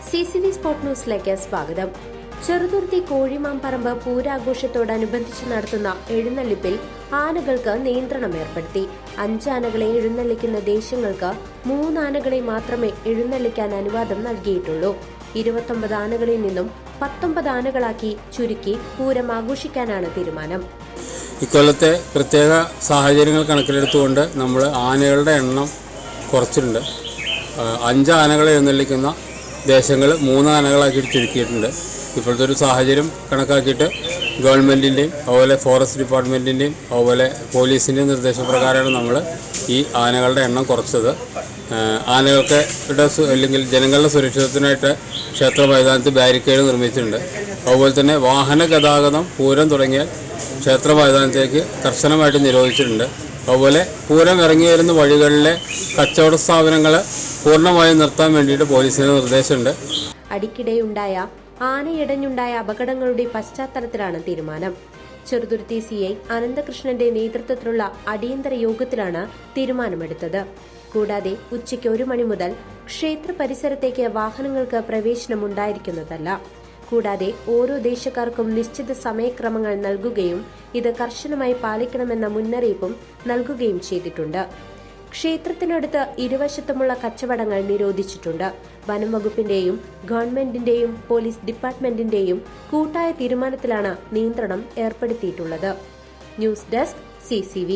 CCV sport ന്യൂസിലേക്ക് സ്വാഗതം. ചെറുതുരുത്തി കോഴിമാമ്പറമ്പ് പൂരാഘോഷത്തോടനുബന്ധിച്ച് നടത്തുന്ന എഴുന്നള്ളിപ്പിൽ ആനകൾക്ക് നിയന്ത്രണം ഏർപ്പെടുത്തി. 5 ആനകളെ എഴുന്നള്ളിക്കുന്ന ദേശങ്ങൾക്ക് 3 ആനകളെ മാത്രമേ എഴുന്നള്ളിക്കാൻ അനുവാദം നൽകിയിട്ടുള്ളൂ. 29 ആനകളിൽ നിന്നും 19 ആനകളാക്കി ചുരുക്കി പൂരം ആഘോഷിക്കാനാണ് തീരുമാനം. ഇക്കൊല്ലത്തെ പ്രത്യേക സാഹചര്യങ്ങൾ കണക്കിലെടുത്തുകൊണ്ട് നമ്മൾ ആനകളുടെ എണ്ണം കുറച്ചിട്ടുണ്ട്. 5 ആനകളെ എഴുന്നള്ളിക്കുന്ന ദേശങ്ങൾ 3 ആനകളാക്കി ചുരുക്കിയിട്ടുണ്ട്. ഇപ്പോഴത്തെ ഒരു സാഹചര്യം കണക്കാക്കിയിട്ട് ഗവൺമെൻറ്റിൻ്റെയും അതുപോലെ ഫോറസ്റ്റ് ഡിപ്പാർട്ട്മെൻറ്റിൻ്റെയും അതുപോലെ പോലീസിൻ്റെയും നിർദ്ദേശപ്രകാരമാണ് നമ്മൾ ഈ ആനകളുടെ എണ്ണം കുറച്ചത്. ആനകൾക്ക് അല്ലെങ്കിൽ ജനങ്ങളുടെ സുരക്ഷിതത്തിനായിട്ട് ക്ഷേത്ര മൈതാനത്ത് ബാരിക്കേഡ് നിർമ്മിച്ചിട്ടുണ്ട്. അതുപോലെ തന്നെ വാഹന ഗതാഗതം പൂരം തുടങ്ങിയാൽ ക്ഷേത്ര മൈതാനത്തേക്ക് കർശനമായിട്ട് നിരോധിച്ചിട്ടുണ്ട്. അതുപോലെ പൂരം ഇറങ്ങി വരുന്ന വഴികളിലെ കച്ചവട സ്ഥാപനങ്ങൾ പൂർണ്ണമായും നിർത്താൻ വേണ്ടിയിട്ട് പോലീസിന് നിർദ്ദേശമുണ്ട്. അടിക്കിടെയുണ്ടായ ആനയിടഞ്ഞുണ്ടായ അപകടങ്ങളുടെ പശ്ചാത്തലത്തിലാണ് തീരുമാനം. ചെറുതുരുത്തി CI അനന്തകൃഷ്ണന്റെ നേതൃത്വത്തിലുള്ള അടിയന്തര യോഗത്തിലാണ് തീരുമാനമെടുത്തത്. കൂടാതെ ഉച്ചയ്ക്ക് 1 മണി മുതൽ ക്ഷേത്ര പരിസരത്തേക്ക് വാഹനങ്ങൾക്ക് പ്രവേശനം ഉണ്ടായിരിക്കുന്നതല്ല. കൂടാതെ ഓരോ ദേശക്കാർക്കും നിശ്ചിത സമയക്രമങ്ങൾ നൽകുകയും ഇത് കർശനമായി പാലിക്കണമെന്ന മുന്നറിയിപ്പും നൽകുകയും ചെയ്തിട്ടുണ്ട്. ക്ഷേത്രത്തിനടുത്ത് ഇരുവശത്തുമുള്ള കച്ചവടങ്ങൾ നിരോധിച്ചിട്ടുണ്ട്. വനം വകുപ്പിന്റെയും ഗവൺമെന്റിന്റെയും പോലീസ് ഡിപ്പാർട്ട്മെന്റിന്റെയും കൂട്ടായ തീരുമാനത്തിലാണ് നിയന്ത്രണം ഏർപ്പെടുത്തിയിട്ടുള്ളത്. News desk CCV.